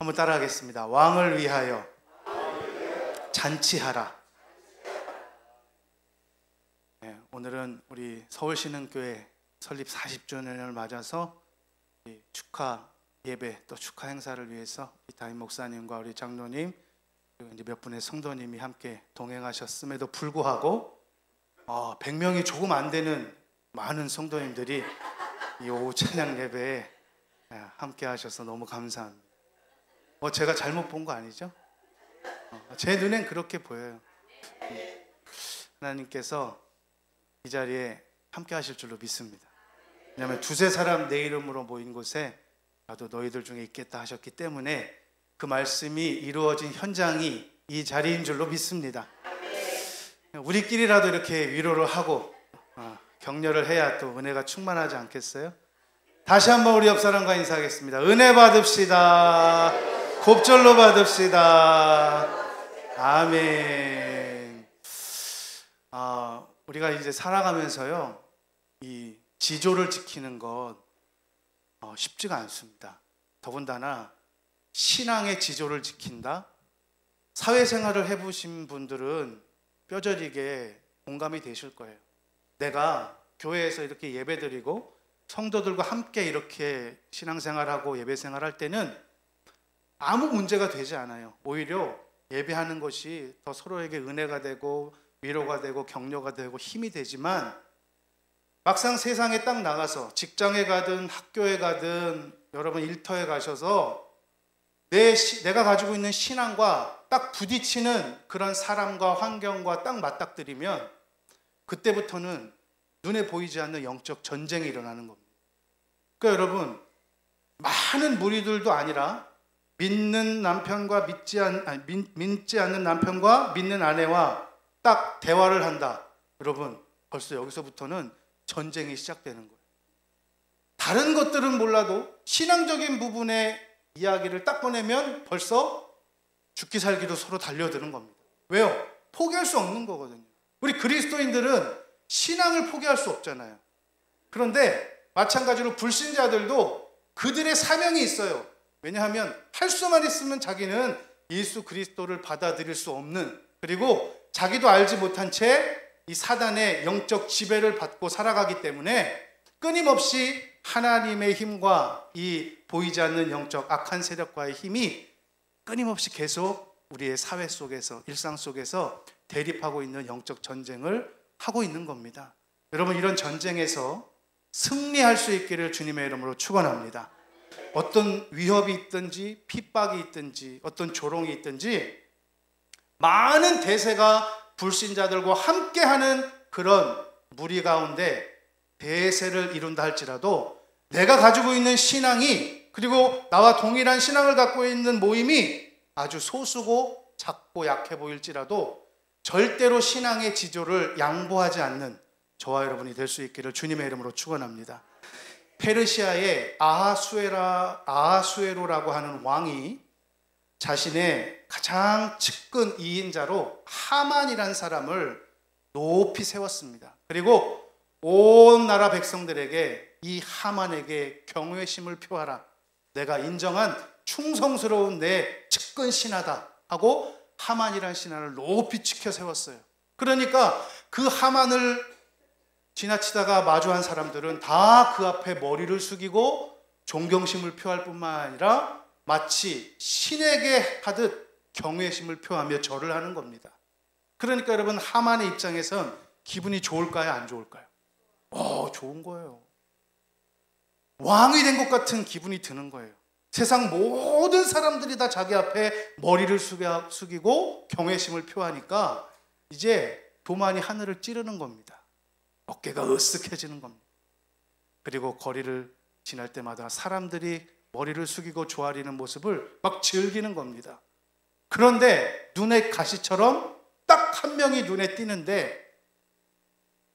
한번 따라하겠습니다. 왕을 위하여 잔치하라. 네, 오늘은 우리 서울신흥교회 설립 40주년을 맞아서 축하 예배 또 축하 행사를 위해서 담임 목사님과 우리 장로님 그리고 이제 몇 분의 성도님이 함께 동행하셨음에도 불구하고 100명이 조금 안 되는 많은 성도님들이 이 오후 찬양 예배에 함께 하셔서 너무 감사합니다. 제가 잘못 본 거 아니죠? 제 눈엔 그렇게 보여요. 하나님께서 이 자리에 함께 하실 줄로 믿습니다. 왜냐하면 두세 사람 내 이름으로 모인 곳에 나도 너희들 중에 있겠다 하셨기 때문에 그 말씀이 이루어진 현장이 이 자리인 줄로 믿습니다. 우리끼리라도 이렇게 위로를 하고 격려를 해야 또 은혜가 충만하지 않겠어요? 다시 한번 우리 옆 사람과 인사하겠습니다. 은혜 받읍시다. 곱절로 받읍시다. 아멘. 우리가 이제 살아가면서요, 이 지조를 지키는 것 쉽지가 않습니다. 더군다나 신앙의 지조를 지킨다? 사회생활을 해보신 분들은 뼈저리게 공감이 되실 거예요. 내가 교회에서 이렇게 예배드리고 성도들과 함께 이렇게 신앙생활하고 예배생활할 때는 아무 문제가 되지 않아요. 오히려 예배하는 것이 더 서로에게 은혜가 되고 위로가 되고 격려가 되고 힘이 되지만 막상 세상에 딱 나가서 직장에 가든 학교에 가든 여러분 일터에 가셔서 내가 가지고 있는 신앙과 딱 부딪히는 그런 사람과 환경과 딱 맞닥뜨리면 그때부터는 눈에 보이지 않는 영적 전쟁이 일어나는 겁니다. 그러니까 여러분, 많은 무리들도 아니라 믿는 남편과 믿지 않는 남편과 믿는 아내와 딱 대화를 한다. 여러분, 벌써 여기서부터는 전쟁이 시작되는 거예요. 다른 것들은 몰라도 신앙적인 부분의 이야기를 딱 꺼내면 벌써 죽기 살기로 서로 달려드는 겁니다. 왜요? 포기할 수 없는 거거든요. 우리 그리스도인들은 신앙을 포기할 수 없잖아요. 그런데 마찬가지로 불신자들도 그들의 사명이 있어요. 왜냐하면 할 수만 있으면 자기는 예수 그리스도를 받아들일 수 없는, 그리고 자기도 알지 못한 채 이 사단의 영적 지배를 받고 살아가기 때문에 끊임없이 하나님의 힘과 이 보이지 않는 영적 악한 세력과의 힘이 끊임없이 계속 우리의 사회 속에서, 일상 속에서 대립하고 있는 영적 전쟁을 하고 있는 겁니다. 여러분, 이런 전쟁에서 승리할 수 있기를 주님의 이름으로 축원합니다. 어떤 위협이 있든지 핍박이 있든지 어떤 조롱이 있든지 많은 대세가 불신자들과 함께하는 그런 무리 가운데 대세를 이룬다 할지라도 내가 가지고 있는 신앙이, 그리고 나와 동일한 신앙을 갖고 있는 모임이 아주 소수고 작고 약해 보일지라도 절대로 신앙의 지조를 양보하지 않는 저와 여러분이 될 수 있기를 주님의 이름으로 축원합니다. 페르시아의 아하수에로라고 하는 왕이 자신의 가장 측근 2인자로 하만이라는 사람을 높이 세웠습니다. 그리고 온 나라 백성들에게 이 하만에게 경외심을 표하라. 내가 인정한 충성스러운 내 측근 신하다 하고 하만이라는 신하를 높이 치켜 세웠어요. 그러니까 그 하만을 지나치다가 마주한 사람들은 다 그 앞에 머리를 숙이고 존경심을 표할 뿐만 아니라 마치 신에게 하듯 경외심을 표하며 절을 하는 겁니다. 그러니까 여러분, 하만의 입장에선 기분이 좋을까요? 안 좋을까요? 좋은 거예요. 왕이 된 것 같은 기분이 드는 거예요. 세상 모든 사람들이 다 자기 앞에 머리를 숙이고 경외심을 표하니까 이제 도만이 하늘을 찌르는 겁니다. 어깨가 으쓱해지는 겁니다. 그리고 거리를 지날 때마다 사람들이 머리를 숙이고 조아리는 모습을 막 즐기는 겁니다. 그런데 눈의 가시처럼 딱 한 명이 눈에 띄는데,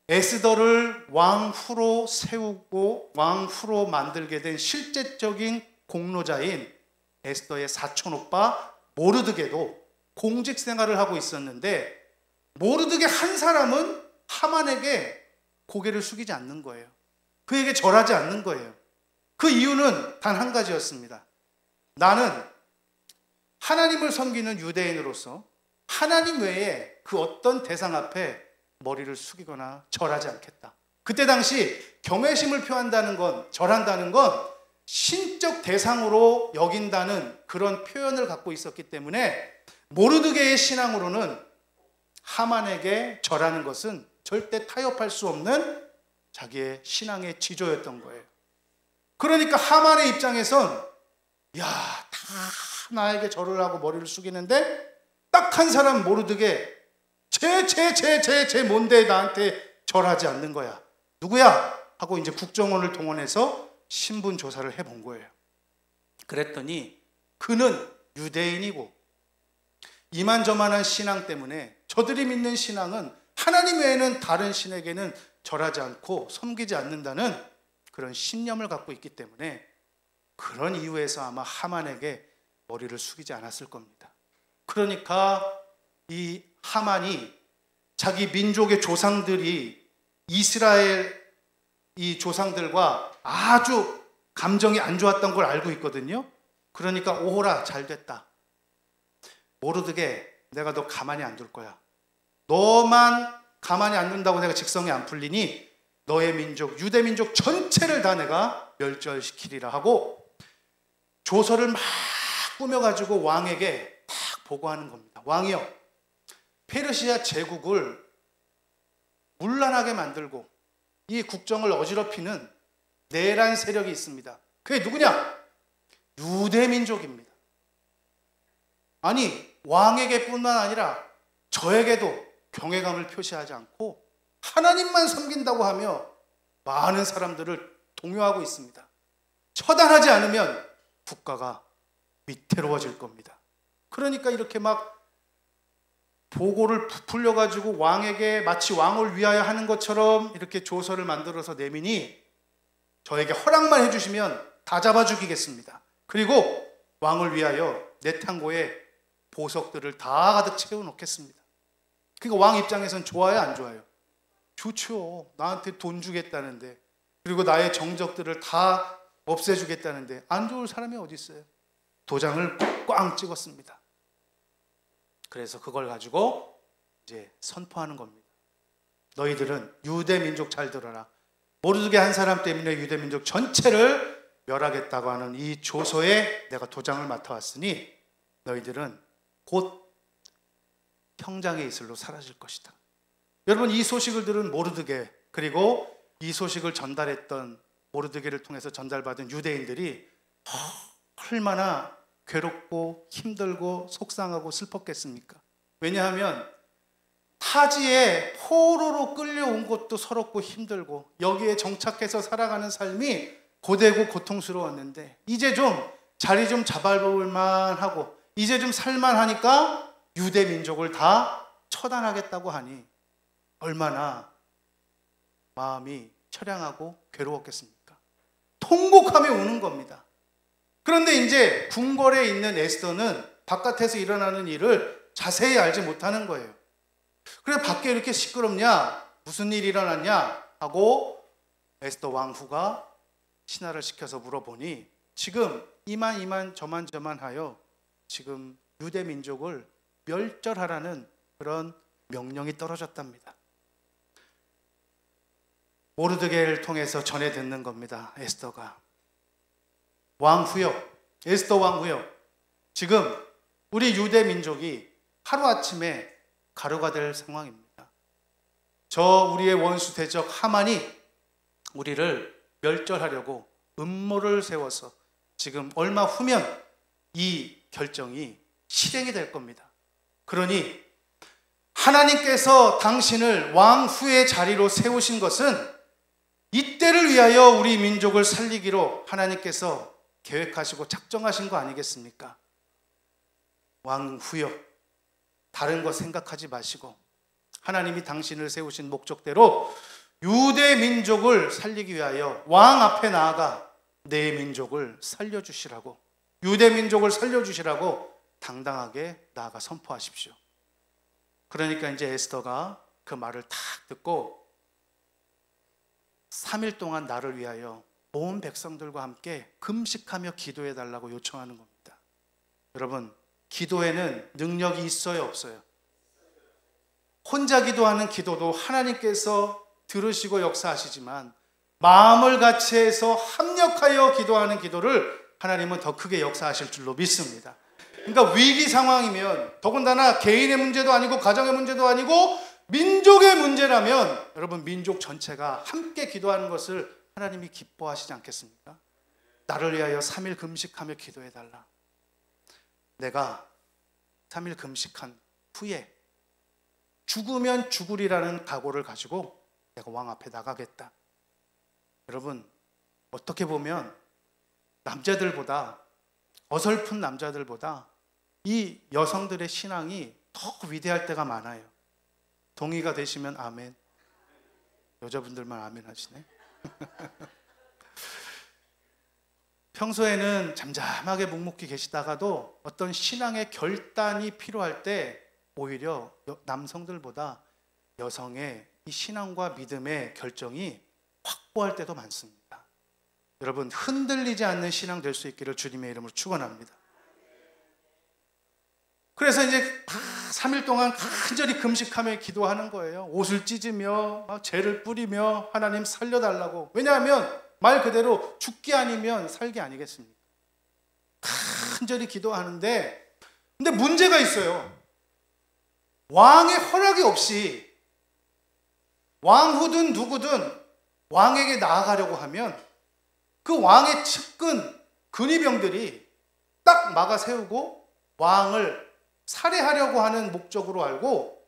에스더를 왕후로 세우고 왕후로 만들게 된 실제적인 공로자인 에스더의 사촌 오빠 모르드게도 공직 생활을 하고 있었는데, 모르드게 한 사람은 하만에게 고개를 숙이지 않는 거예요. 그에게 절하지 않는 거예요. 그 이유는 단 한 가지였습니다. 나는 하나님을 섬기는 유대인으로서 하나님 외에 그 어떤 대상 앞에 머리를 숙이거나 절하지 않겠다. 그때 당시 경외심을 표한다는 건, 절한다는 건 신적 대상으로 여긴다는 그런 표현을 갖고 있었기 때문에 모르드게의 신앙으로는 하만에게 절하는 것은 절대 타협할 수 없는 자기의 신앙의 지조였던 거예요. 그러니까 하만의 입장에선 야, 다 나에게 절을 하고 머리를 숙이는데 딱 한 사람 모르드게 쟤 뭔데 나한테 절하지 않는 거야. 누구야? 하고 이제 국정원을 동원해서 신분 조사를 해본 거예요. 그랬더니 그는 유대인이고 이만저만한 신앙 때문에 저들이 믿는 신앙은 하나님 외에는 다른 신에게는 절하지 않고 섬기지 않는다는 그런 신념을 갖고 있기 때문에 그런 이유에서 아마 하만에게 머리를 숙이지 않았을 겁니다. 그러니까 이 하만이 자기 민족의 조상들이 이스라엘 이 조상들과 아주 감정이 안 좋았던 걸 알고 있거든요. 그러니까 오호라, 잘 됐다. 모르드게, 내가 너 가만히 안 둘 거야. 너만 가만히 안 둔다고 내가 직성이 안 풀리니 너의 민족, 유대 민족 전체를 다 내가 멸절시키리라 하고 조서를 막 꾸며가지고 왕에게 딱 보고하는 겁니다. 왕이여, 페르시아 제국을 문란하게 만들고 이 국정을 어지럽히는 내란 세력이 있습니다. 그게 누구냐? 유대 민족입니다. 아니, 왕에게 뿐만 아니라 저에게도 경외감을 표시하지 않고 하나님만 섬긴다고 하며 많은 사람들을 동요하고 있습니다. 처단하지 않으면 국가가 위태로워질 겁니다. 그러니까 이렇게 막 보고를 부풀려가지고 왕에게 마치 왕을 위하여 하는 것처럼 이렇게 조서를 만들어서 내미니 저에게 허락만 해주시면 다 잡아 죽이겠습니다. 그리고 왕을 위하여 내 탕고에 보석들을 다 가득 채워놓겠습니다. 그러니까 왕 입장에선 좋아요, 안 좋아요? 좋죠. 나한테 돈 주겠다는데, 그리고 나의 정적들을 다 없애주겠다는데 안 좋을 사람이 어디 있어요? 도장을 꽝 찍었습니다. 그래서 그걸 가지고 이제 선포하는 겁니다. 너희들은 유대 민족 잘 들어라. 모르드게 한 사람 때문에 유대 민족 전체를 멸하겠다고 하는 이 조서에 내가 도장을 맡아왔으니 너희들은 곧 평장의 이슬로 사라질 것이다. 여러분, 이 소식을 들은 모르드게, 그리고 이 소식을 전달했던 모르드게를 통해서 전달받은 유대인들이 얼마나 괴롭고 힘들고 속상하고 슬펐겠습니까? 왜냐하면 타지에 포로로 끌려온 것도 서럽고 힘들고 여기에 정착해서 살아가는 삶이 고되고 고통스러웠는데 이제 좀 자리 좀 잡아볼 만하고 이제 좀 살만하니까 유대 민족을 다 처단하겠다고 하니 얼마나 마음이 처량하고 괴로웠겠습니까? 통곡하며 우는 겁니다. 그런데 이제 궁궐에 있는 에스더는 바깥에서 일어나는 일을 자세히 알지 못하는 거예요. 그래, 밖에 이렇게 시끄럽냐? 무슨 일이 일어났냐? 하고 에스더 왕후가 신하를 시켜서 물어보니 지금 이만 저만 하여 지금 유대 민족을 멸절하라는 그런 명령이 떨어졌답니다. 모르드게를 통해서 전해 듣는 겁니다. 에스더가. 왕후여, 에스더 왕후여, 지금 우리 유대 민족이 하루아침에 가루가 될 상황입니다. 저 우리의 원수 대적 하만이 우리를 멸절하려고 음모를 세워서 지금 얼마 후면 이 결정이 실행이 될 겁니다. 그러니 하나님께서 당신을 왕후의 자리로 세우신 것은 이때를 위하여 우리 민족을 살리기로 하나님께서 계획하시고 작정하신 거 아니겠습니까? 왕후여, 다른 거 생각하지 마시고 하나님이 당신을 세우신 목적대로 유대 민족을 살리기 위하여 왕 앞에 나아가 내 민족을 살려주시라고, 유대 민족을 살려주시라고 당당하게 나아가 선포하십시오. 그러니까 이제 에스더가 그 말을 탁 듣고 3일 동안 나를 위하여 온 백성들과 함께 금식하며 기도해 달라고 요청하는 겁니다. 여러분, 기도에는 능력이 있어요, 없어요? 혼자 기도하는 기도도 하나님께서 들으시고 역사하시지만 마음을 같이 해서 합력하여 기도하는 기도를 하나님은 더 크게 역사하실 줄로 믿습니다. 그러니까 위기 상황이면, 더군다나 개인의 문제도 아니고 가정의 문제도 아니고 민족의 문제라면 여러분, 민족 전체가 함께 기도하는 것을 하나님이 기뻐하시지 않겠습니까? 나를 위하여 3일 금식하며 기도해달라. 내가 3일 금식한 후에 죽으면 죽으리라는 각오를 가지고 내가 왕 앞에 나가겠다. 여러분, 어떻게 보면 남자들보다, 어설픈 남자들보다 이 여성들의 신앙이 더 위대할 때가 많아요. 동의가 되시면 아멘. 여자분들만 아멘 하시네. 평소에는 잠잠하게 묵묵히 계시다가도 어떤 신앙의 결단이 필요할 때 오히려 남성들보다 여성의 이 신앙과 믿음의 결정이 확고할 때도 많습니다. 여러분, 흔들리지 않는 신앙 될 수 있기를 주님의 이름으로 축원합니다. 그래서 이제 3일 동안 간절히 금식하며 기도하는 거예요. 옷을 찢으며 죄를 뿌리며 하나님 살려달라고. 왜냐하면 말 그대로 죽기 아니면 살기 아니겠습니까? 간절히 기도하는데, 근데 문제가 있어요. 왕의 허락이 없이 왕후든 누구든 왕에게 나아가려고 하면 그 왕의 측근 근위병들이 딱 막아 세우고 왕을 살해하려고 하는 목적으로 알고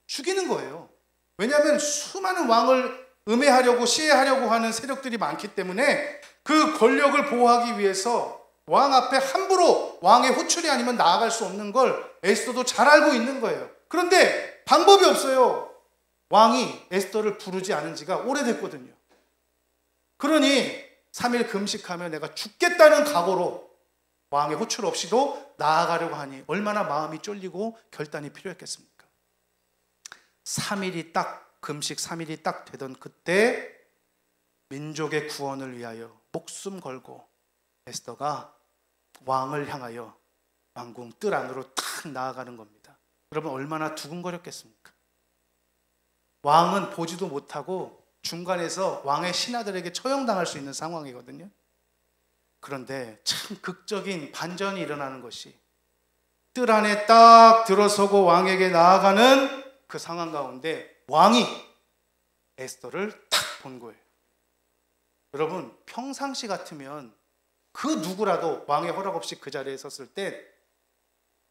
죽이는 거예요. 왜냐하면 수많은 왕을 음해하려고 시해하려고 하는 세력들이 많기 때문에 그 권력을 보호하기 위해서 왕 앞에 함부로 왕의 호출이 아니면 나아갈 수 없는 걸 에스더도 잘 알고 있는 거예요. 그런데 방법이 없어요. 왕이 에스더를 부르지 않은 지가 오래됐거든요. 그러니 3일 금식하며 내가 죽겠다는 각오로 왕의 호출 없이도 나아가려고 하니 얼마나 마음이 쫄리고 결단이 필요했겠습니까? 3일이 딱, 금식 3일이 딱 되던 그때 민족의 구원을 위하여 목숨 걸고 에스더가 왕을 향하여 왕궁 뜰 안으로 탁 나아가는 겁니다. 여러분, 얼마나 두근거렸겠습니까? 왕은 보지도 못하고 중간에서 왕의 신하들에게 처형당할 수 있는 상황이거든요. 그런데 참 극적인 반전이 일어나는 것이, 뜰 안에 딱 들어서고 왕에게 나아가는 그 상황 가운데 왕이 에스더를 탁 본 거예요. 여러분, 평상시 같으면 그 누구라도 왕의 허락 없이 그 자리에 섰을 때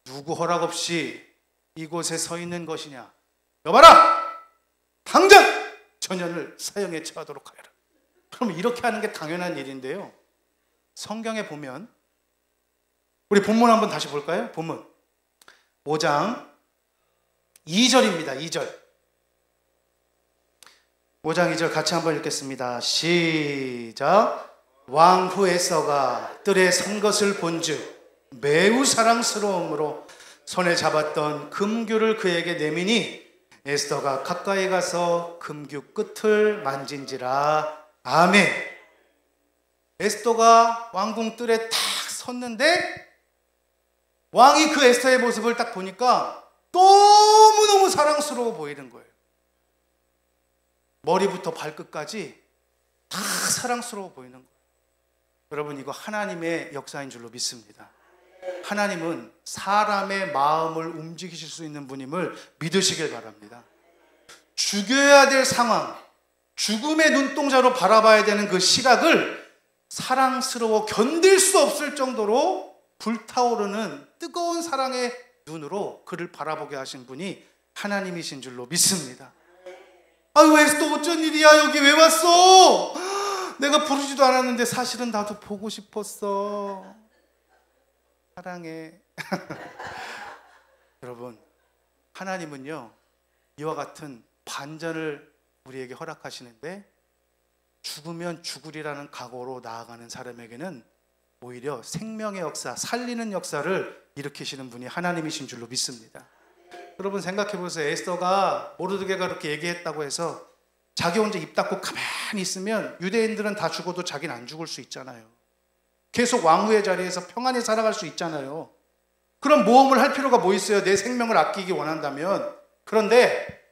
누구 허락 없이 이곳에 서 있는 것이냐, 여봐라! 당장 전연을 사형에 처하도록 하여라. 그럼 이렇게 하는 게 당연한 일인데요, 성경에 보면, 우리 본문 한번 다시 볼까요? 본문 5장 2절입니다. 2절. 5장 2절 같이 한번 읽겠습니다. 시작. 왕후 에스더가 뜰에 선 것을 본즉 매우 사랑스러움으로 손에 잡았던 금규를 그에게 내미니 에스더가 가까이 가서 금규 끝을 만진지라. 아멘. 에스더가 왕궁 뜰에 딱 섰는데 왕이 그 에스더의 모습을 딱 보니까 너무너무 사랑스러워 보이는 거예요. 머리부터 발끝까지 다 사랑스러워 보이는 거예요. 여러분, 이거 하나님의 역사인 줄로 믿습니다. 하나님은 사람의 마음을 움직이실 수 있는 분임을 믿으시길 바랍니다. 죽여야 될 상황, 죽음의 눈동자로 바라봐야 되는 그 시각을 사랑스러워 견딜 수 없을 정도로 불타오르는 뜨거운 사랑의 눈으로 그를 바라보게 하신 분이 하나님이신 줄로 믿습니다. 아유, 에스더 어쩐 일이야? 여기 왜 왔어? 내가 부르지도 않았는데 사실은 나도 보고 싶었어. 사랑해. 여러분, 하나님은요, 이와 같은 반전을 우리에게 허락하시는데 죽으면 죽으리라는 각오로 나아가는 사람에게는 오히려 생명의 역사, 살리는 역사를 일으키시는 분이 하나님이신 줄로 믿습니다. 여러분, 생각해 보세요. 에스더가 모르드게가 그렇게 얘기했다고 해서 자기 혼자 입 닫고 가만히 있으면 유대인들은 다 죽어도 자기는 안 죽을 수 있잖아요. 계속 왕후의 자리에서 평안히 살아갈 수 있잖아요. 그런 모험을 할 필요가 뭐 있어요? 내 생명을 아끼기 원한다면. 그런데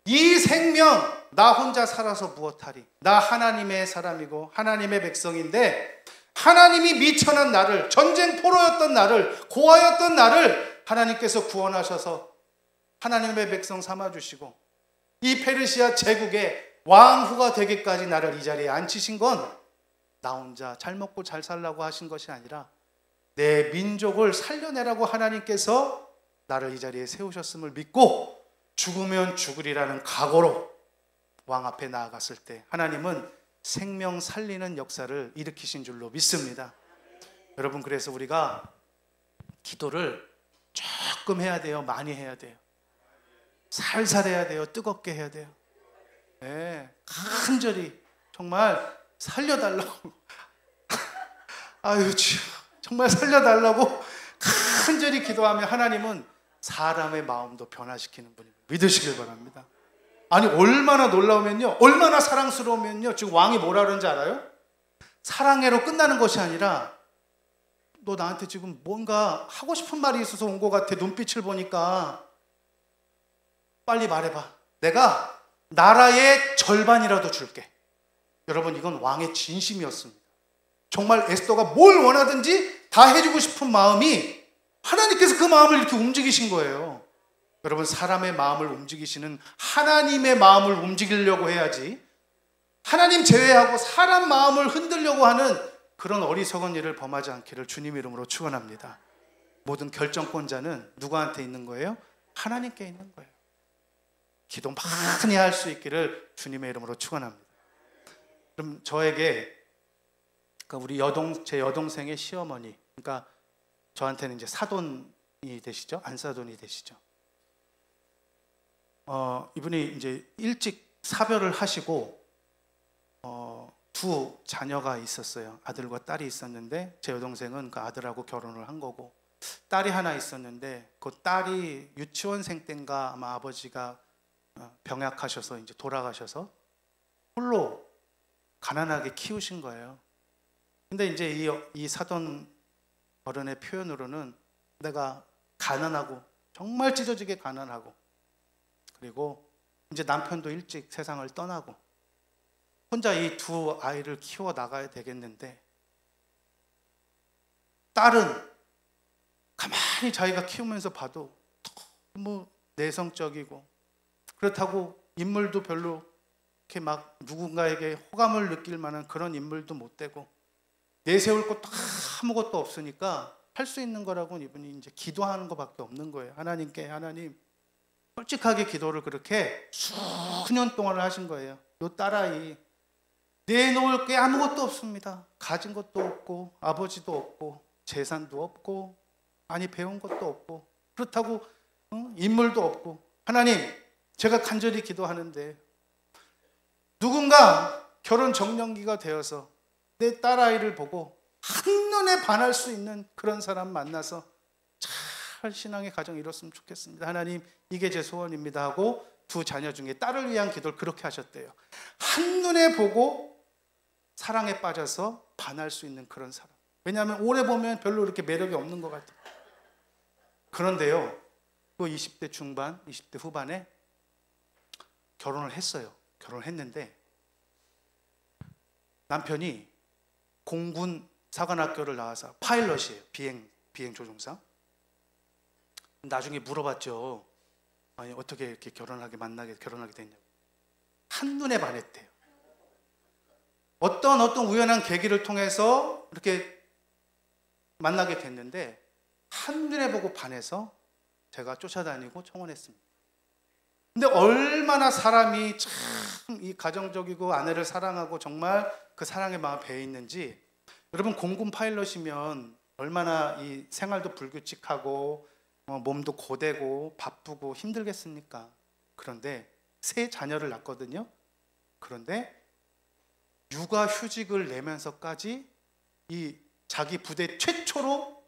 이 생명 나 혼자 살아서 무엇하리? 나 하나님의 사람이고 하나님의 백성인데 하나님이 미천한 나를, 전쟁 포로였던 나를, 고아였던 나를 하나님께서 구원하셔서 하나님의 백성 삼아주시고 이 페르시아 제국의 왕후가 되기까지 나를 이 자리에 앉히신 건 나 혼자 잘 먹고 잘 살라고 하신 것이 아니라 내 민족을 살려내라고 하나님께서 나를 이 자리에 세우셨음을 믿고 죽으면 죽으리라는 각오로 왕 앞에 나아갔을 때 하나님은 생명 살리는 역사를 일으키신 줄로 믿습니다. 여러분, 그래서 우리가 기도를 조금 해야 돼요? 많이 해야 돼요? 살살 해야 돼요? 뜨겁게 해야 돼요? 네, 간절히 정말 살려달라고 아유 주여 정말 살려달라고 간절히 기도하면 하나님은 사람의 마음도 변화시키는 분입니다. 믿으시길 바랍니다. 아니 얼마나 놀라우면요, 얼마나 사랑스러우면요, 지금 왕이 뭐라 그러는지 알아요? 사랑해로 끝나는 것이 아니라 너 나한테 지금 뭔가 하고 싶은 말이 있어서 온 것 같아. 눈빛을 보니까 빨리 말해봐. 내가 나라의 절반이라도 줄게. 여러분, 이건 왕의 진심이었습니다. 정말 에스더가 뭘 원하든지 다 해주고 싶은 마음이 하나님께서 그 마음을 이렇게 움직이신 거예요. 여러분, 사람의 마음을 움직이시는 하나님의 마음을 움직이려고 해야지 하나님 제외하고 사람 마음을 흔들려고 하는 그런 어리석은 일을 범하지 않기를 주님 이름으로 축원합니다. 모든 결정권자는 누구한테 있는 거예요? 하나님께 있는 거예요. 기도 많이 할 수 있기를 주님의 이름으로 축원합니다. 그럼 저에게 우리 제 여동생의 시어머니, 그러니까 저한테는 이제 사돈이 되시죠? 안사돈이 되시죠? 이분이 이제 일찍 사별을 하시고 두 자녀가 있었어요. 아들과 딸이 있었는데 제 여동생은 그 아들하고 결혼을 한 거고, 딸이 하나 있었는데 그 딸이 유치원생 때인가 아마 아버지가 병약하셔서 이제 돌아가셔서 홀로 가난하게 키우신 거예요. 근데 이제 이 사돈 어른의 표현으로는 내가 가난하고 정말 찢어지게 가난하고, 그리고 이제 남편도 일찍 세상을 떠나고 혼자 이 두 아이를 키워 나가야 되겠는데, 딸은 가만히 자기가 키우면서 봐도 너무 내성적이고, 그렇다고 인물도 별로 이렇게 막 누군가에게 호감을 느낄 만한 그런 인물도 못 되고, 내세울 것도 아무것도 없으니까 할 수 있는 거라고는 이분이 이제 기도하는 것밖에 없는 거예요. 하나님께, 하나님, 솔직하게 기도를 그렇게 수년 동안을 하신 거예요. 요 딸아이 내놓을 게 아무것도 없습니다. 가진 것도 없고 아버지도 없고 재산도 없고 많이 배운 것도 없고, 그렇다고 인물도 없고, 하나님, 제가 간절히 기도하는데 누군가 결혼 정년기가 되어서 내 딸아이를 보고 한눈에 반할 수 있는 그런 사람 만나서 잘 신앙의 가정 이뤘으면 좋겠습니다. 하나님, 이게 제 소원입니다 하고 두 자녀 중에 딸을 위한 기도를 그렇게 하셨대요. 한눈에 보고 사랑에 빠져서 반할 수 있는 그런 사람. 왜냐하면 오래 보면 별로 이렇게 매력이 없는 것 같아요. 그런데요, 그 20대 중반, 20대 후반에 결혼을 했어요. 결혼을 했는데 남편이 공군 사관학교를 나와서 파일럿이에요. 비행 조종사. 나중에 물어봤죠. 아니, 어떻게 이렇게 결혼하게 됐냐고. 한눈에 반했대요. 어떤 우연한 계기를 통해서 이렇게 만나게 됐는데 한눈에 보고 반해서 제가 쫓아다니고 청혼했습니다. 근데 얼마나 사람이 참 이 가정적이고 아내를 사랑하고 정말 그 사랑의 마음 배에 있는지, 여러분 공군 파일럿이면 얼마나 이 생활도 불규칙하고 몸도 고되고 바쁘고 힘들겠습니까? 그런데 세 자녀를 낳거든요. 그런데 육아휴직을 내면서까지 이 자기 부대 최초로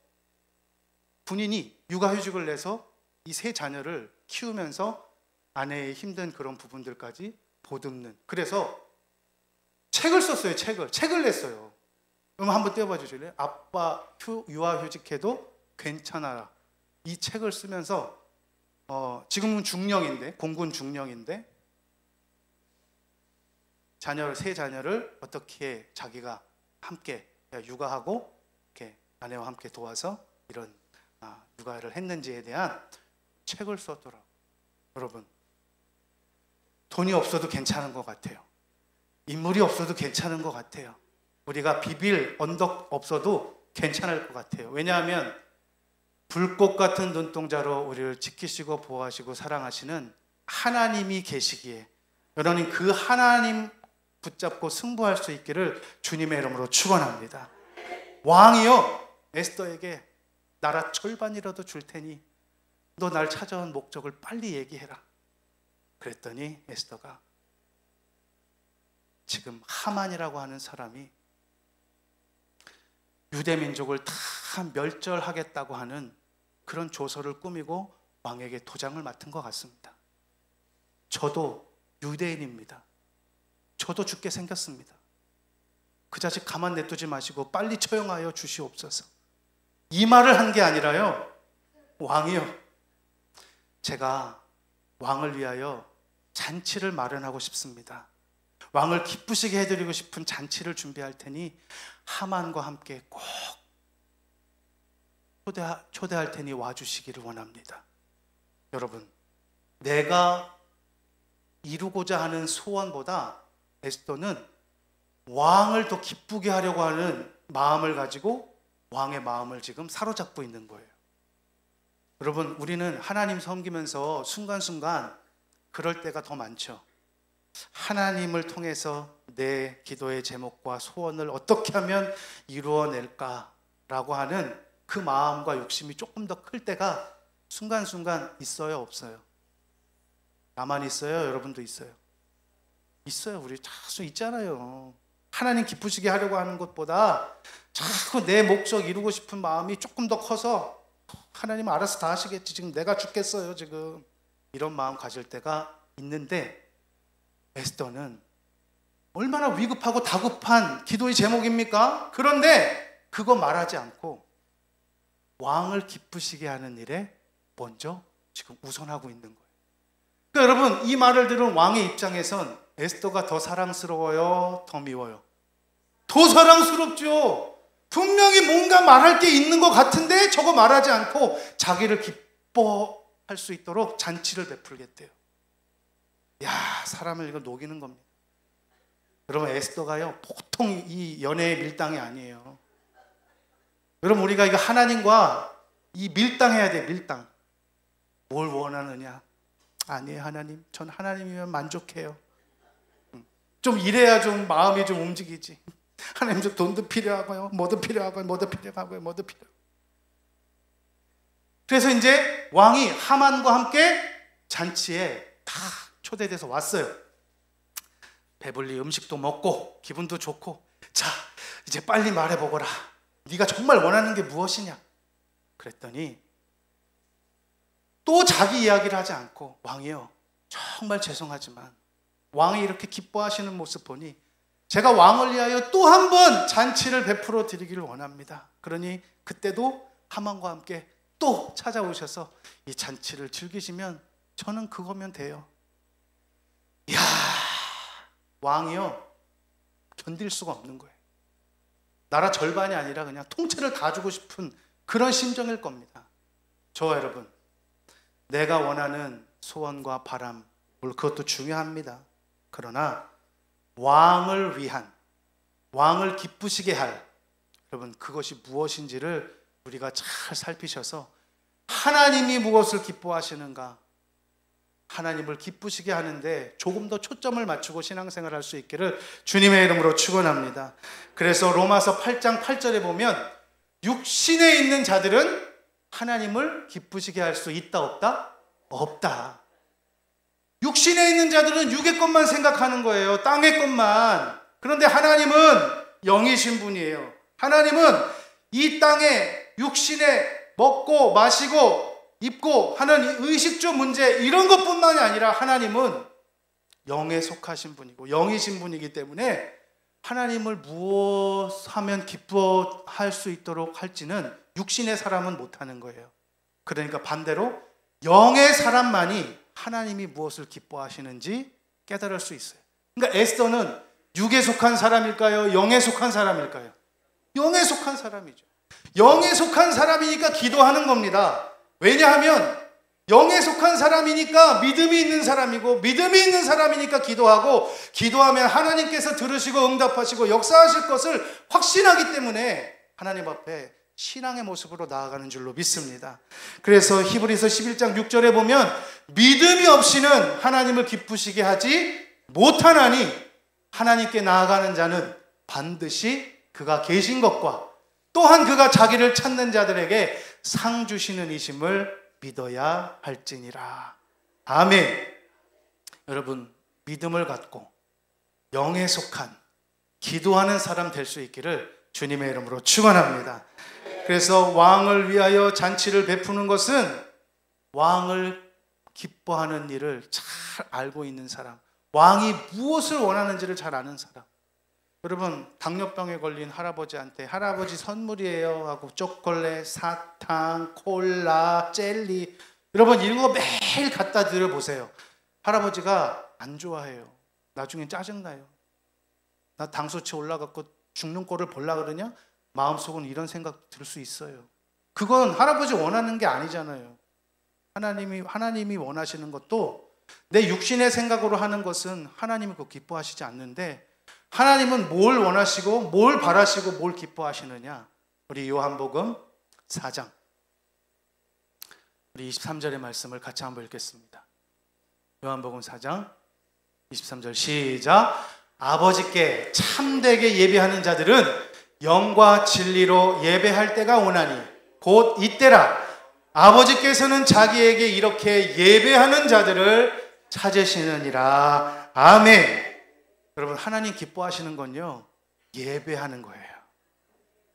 군인이 육아휴직을 내서 이 세 자녀를 키우면서 아내의 힘든 그런 부분들까지 보듬는, 그래서 책을 썼어요. 책을 냈어요. 그럼 한번 떼어봐 주실래요? 아빠 유아휴직해도 괜찮아라. 이 책을 쓰면서 지금은 중령인데, 공군 중령인데 세 자녀를 어떻게 자기가 함께 육아하고 이렇게 아내와 함께 도와서 이런 육아를 했는지에 대한 책을 썼더라고요. 여러분, 돈이 없어도 괜찮은 것 같아요. 인물이 없어도 괜찮은 것 같아요. 우리가 비빌 언덕 없어도 괜찮을 것 같아요. 왜냐하면 불꽃 같은 눈동자로 우리를 지키시고 보호하시고 사랑하시는 하나님이 계시기에 여러분, 그 하나님 붙잡고 승부할 수 있기를 주님의 이름으로 축원합니다. 왕이요, 에스더에게 나라 절반이라도 줄 테니 너 날 찾아온 목적을 빨리 얘기해라. 그랬더니 에스더가 지금 하만이라고 하는 사람이 유대 민족을 다 멸절하겠다고 하는 그런 조서를 꾸미고 왕에게 도장을 맡은 것 같습니다. 저도 유대인입니다. 저도 죽게 생겼습니다. 그 자식 가만 냅두지 마시고 빨리 처형하여 주시옵소서. 이 말을 한 게 아니라요, 왕이요, 제가 왕을 위하여 잔치를 마련하고 싶습니다. 왕을 기쁘시게 해드리고 싶은 잔치를 준비할 테니 하만과 함께 꼭 초대할 테니 와주시기를 원합니다. 여러분, 내가 이루고자 하는 소원보다 에스더는 왕을 더 기쁘게 하려고 하는 마음을 가지고 왕의 마음을 지금 사로잡고 있는 거예요. 여러분, 우리는 하나님 섬기면서 순간순간 그럴 때가 더 많죠. 하나님을 통해서 내 기도의 제목과 소원을 어떻게 하면 이루어낼까라고 하는 그 마음과 욕심이 조금 더 클 때가 순간순간 있어요, 없어요? 나만 있어요? 여러분도 있어요? 있어요. 우리 자주 있잖아요. 하나님 기쁘시게 하려고 하는 것보다 자꾸 내 목적 이루고 싶은 마음이 조금 더 커서 하나님 알아서 다 하시겠지, 지금 내가 죽겠어요, 지금 이런 마음 가질 때가 있는데, 에스더는 얼마나 위급하고 다급한 기도의 제목입니까? 그런데 그거 말하지 않고 왕을 기쁘시게 하는 일에 먼저 지금 우선하고 있는 거예요. 그러니까 여러분, 이 말을 들은 왕의 입장에선 에스더가 더 사랑스러워요, 더 미워요? 더 사랑스럽죠. 분명히 뭔가 말할 게 있는 것 같은데 저거 말하지 않고 자기를 기뻐할 수 있도록 잔치를 베풀겠대요. 야, 사람을 이거 녹이는 겁니다. 여러분, 에스더가요, 보통 이 연애의 밀당이 아니에요. 여러분, 우리가 이거 하나님과 이 밀당해야 돼, 밀당. 뭘 원하느냐? 아니에요, 하나님. 전 하나님이면 만족해요. 좀 이래야 좀 마음이 좀 움직이지. 하나님, 좀 돈도 필요하고요, 뭐도 필요하고요, 뭐도 필요하고요, 뭐도 필요하고요. 그래서 이제 왕이 하만과 함께 잔치에 다 초대돼서 왔어요. 배불리 음식도 먹고 기분도 좋고, 자, 이제 빨리 말해보거라. 네가 정말 원하는 게 무엇이냐? 그랬더니 또 자기 이야기를 하지 않고, 왕이요, 정말 죄송하지만 왕이 이렇게 기뻐하시는 모습 보니 제가 왕을 위하여 또 한 번 잔치를 베풀어 드리기를 원합니다. 그러니 그때도 하만과 함께 또 찾아오셔서 이 잔치를 즐기시면 저는 그거면 돼요. 이야, 왕이요, 견딜 수가 없는 거예요. 나라 절반이 아니라 그냥 통째를 다 주고 싶은 그런 심정일 겁니다. 저와 여러분, 내가 원하는 소원과 바람, 물론 그것도 중요합니다. 그러나 왕을 위한, 왕을 기쁘시게 할, 여러분, 그것이 무엇인지를 우리가 잘 살피셔서 하나님이 무엇을 기뻐하시는가, 하나님을 기쁘시게 하는데 조금 더 초점을 맞추고 신앙생활을 할 수 있기를 주님의 이름으로 축원합니다. 그래서 로마서 8장 8절에 보면 육신에 있는 자들은 하나님을 기쁘시게 할 수 있다, 없다? 없다. 육신에 있는 자들은 육의 것만 생각하는 거예요. 땅의 것만. 그런데 하나님은 영이신 분이에요. 하나님은 이 땅에 육신에 먹고 마시고 입고 하는 의식주 문제, 이런 것뿐만이 아니라 하나님은 영에 속하신 분이고 영이신 분이기 때문에 하나님을 무엇하면 기뻐할 수 있도록 할지는 육신의 사람은 못하는 거예요. 그러니까 반대로 영의 사람만이 하나님이 무엇을 기뻐하시는지 깨달을 수 있어요. 그러니까 에스더는 육에 속한 사람일까요? 영에 속한 사람일까요? 영에 속한 사람이죠. 영에 속한 사람이니까 기도하는 겁니다. 왜냐하면 영에 속한 사람이니까 믿음이 있는 사람이고, 믿음이 있는 사람이니까 기도하고, 기도하면 하나님께서 들으시고 응답하시고 역사하실 것을 확신하기 때문에 하나님 앞에 신앙의 모습으로 나아가는 줄로 믿습니다. 그래서 히브리서 11장 6절에 보면 믿음이 없이는 하나님을 기쁘시게 하지 못하나니 하나님께 나아가는 자는 반드시 그가 계신 것과 또한 그가 자기를 찾는 자들에게 상 주시는 이심을 믿어야 할지니라. 아멘. 여러분, 믿음을 갖고 영에 속한 기도하는 사람 될 수 있기를 주님의 이름으로 축원합니다. 그래서 왕을 위하여 잔치를 베푸는 것은 왕을 기뻐하는 일을 잘 알고 있는 사람, 왕이 무엇을 원하는지를 잘 아는 사람. 여러분, 당뇨병에 걸린 할아버지한테 할아버지 선물이에요 하고 초콜릿, 사탕, 콜라, 젤리, 여러분 이거 매일 갖다 드려보세요. 할아버지가 안 좋아해요. 나중에 짜증나요. 나 당수치 올라갔고 죽는 꼴을 보려고 그러냐? 마음속은 이런 생각 들 수 있어요. 그건 할아버지 원하는 게 아니잖아요. 하나님이 원하시는 것도 내 육신의 생각으로 하는 것은 하나님이 그거 기뻐하시지 않는데, 하나님은 뭘 원하시고 뭘 바라시고 뭘 기뻐하시느냐? 우리 요한복음 4장 우리 23절의 말씀을 같이 한번 읽겠습니다. 요한복음 4장 23절 시작. 아버지께 참되게 예배하는 자들은 영과 진리로 예배할 때가 오나니 곧 이때라. 아버지께서는 자기에게 이렇게 예배하는 자들을 찾으시느니라. 아멘. 여러분, 하나님 기뻐하시는 건요, 예배하는 거예요.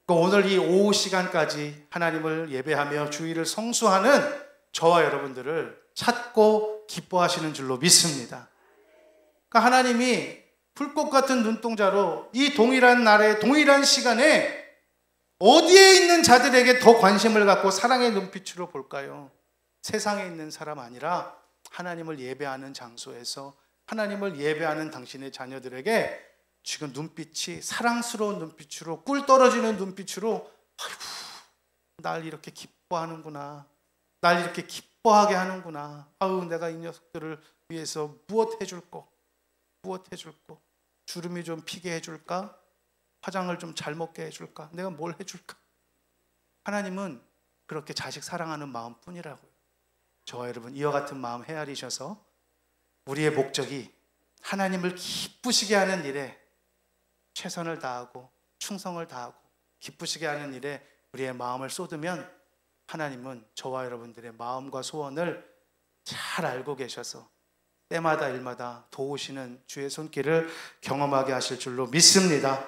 그러니까 오늘 이 오후 시간까지 하나님을 예배하며 주일을 성수하는 저와 여러분들을 찾고 기뻐하시는 줄로 믿습니다. 그러니까 하나님이 불꽃 같은 눈동자로 이 동일한 날에 동일한 시간에 어디에 있는 자들에게 더 관심을 갖고 사랑의 눈빛으로 볼까요? 세상에 있는 사람 아니라 하나님을 예배하는 장소에서 하나님을 예배하는 당신의 자녀들에게 지금 눈빛이 사랑스러운 눈빛으로, 꿀 떨어지는 눈빛으로, 아이고 날 이렇게 기뻐하는구나, 날 이렇게 기뻐하게 하는구나, 아유 내가 이 녀석들을 위해서 무엇 해줄 거, 주름이 좀 피게 해줄까? 화장을 좀 잘 먹게 해줄까? 내가 뭘 해줄까? 하나님은 그렇게 자식 사랑하는 마음뿐이라고요. 저와 여러분, 이와 같은 마음 헤아리셔서 우리의 목적이 하나님을 기쁘시게 하는 일에 최선을 다하고 충성을 다하고 기쁘시게 하는 일에 우리의 마음을 쏟으면 하나님은 저와 여러분들의 마음과 소원을 잘 알고 계셔서 때마다 일마다 도우시는 주의 손길을 경험하게 하실 줄로 믿습니다.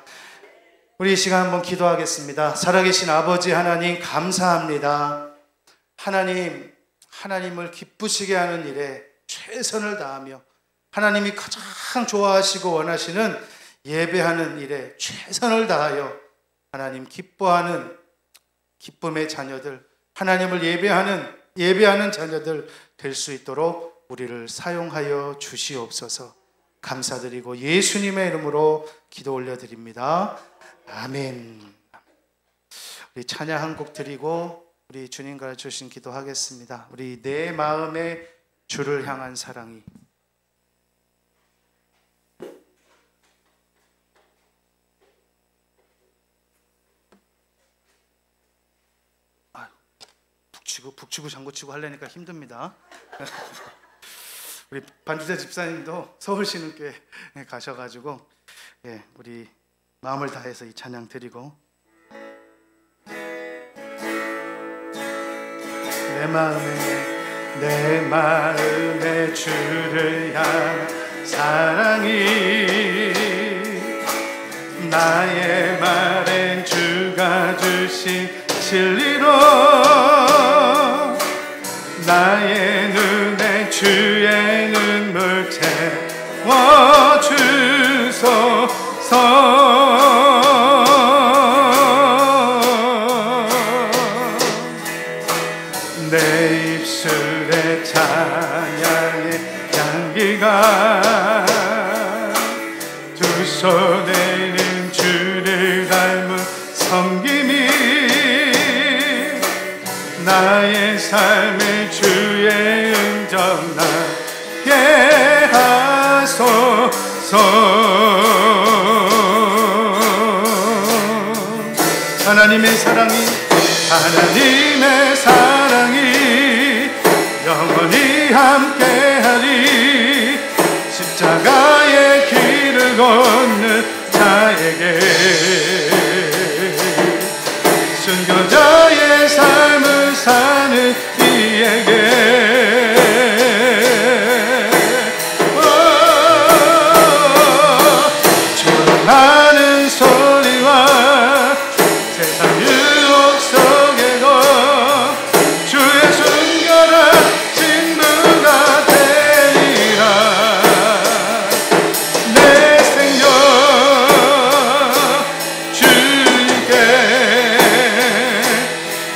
우리 이 시간 한번 기도하겠습니다. 살아계신 아버지 하나님, 감사합니다. 하나님을 기쁘시게 하는 일에 최선을 다하며 하나님이 가장 좋아하시고 원하시는 예배하는 일에 최선을 다하여 하나님 기뻐하는 기쁨의 자녀들, 하나님을 예배하는 자녀들 될 수 있도록 우리를 사용하여 주시옵소서. 감사드리고 예수님의 이름으로 기도 올려드립니다. 아멘. 우리 찬양 한 곡 드리고 우리 주님 가르쳐주신 기도하겠습니다. 우리 내 마음에 주를 향한 사랑이. 북치고 장구치고 하려니까 힘듭니다. 우리 반주자 집사님도 서울신흥교회 가셔가지고 우리 마음을 다해서 이 찬양 드리고, 내 마음에 주를 향한 사랑이 나의 말엔 주가 주신 진리로 나의 눈에 주의 눈물 채워주소서. 내 입술에 찬양의 향기가 두 손에는 주를 닮은 섬김이 나의 삶의 주의 음정 나게 하소서. 하나님의 사랑이 영원히 함께하리. 십자가의 길을 걷는 자에게 순교자의 삶을 사는 이에게 조롱하는 소리와 세상 유혹 속에도 주의 순결한 신부가 되리라. 내 생명 주님께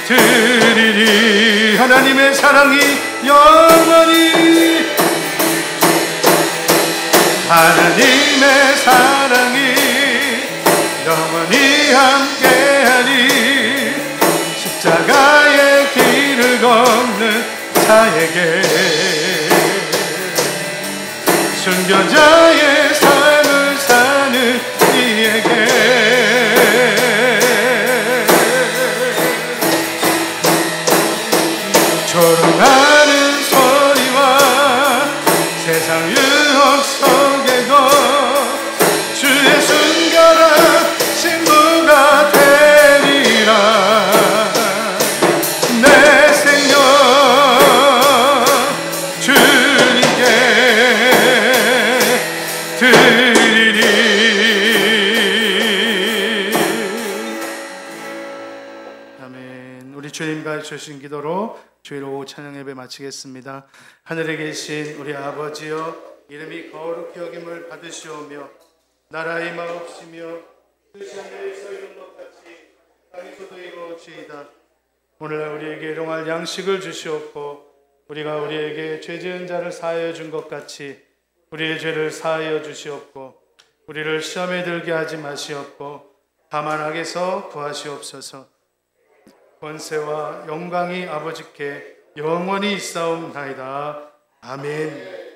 드리리. 하나님의 사랑이 영원히, 하나님의 사랑이 영원히 함께하리. 십자가의 길을 걷는 자에게 순교자의 삶을 사는 이에게 조롱하는 소리와 세상 유혹 속에도 주의 순결한 신부가 되리라. 내 생명 주님께 드리리. 아멘. 우리 주님과 주신 기도로 주일 오후 찬양 예배 마치겠습니다. 하늘에 계신 우리 아버지여, 이름이 거룩히 여김을 받으시오며 나라의 마옵시며 뜻이 하늘에서 이룬 것 같이 땅에서도 이루어지이다. 오늘날 우리에게 일용할 양식을 주시옵고 우리가 우리에게 죄 지은 자를 사하여 준 것 같이 우리의 죄를 사하여 주시옵고 우리를 시험에 들게 하지 마시옵고 다만 악에서 구하시옵소서. 권세와 영광이 아버지께 영원히 있사옵나이다. 아멘.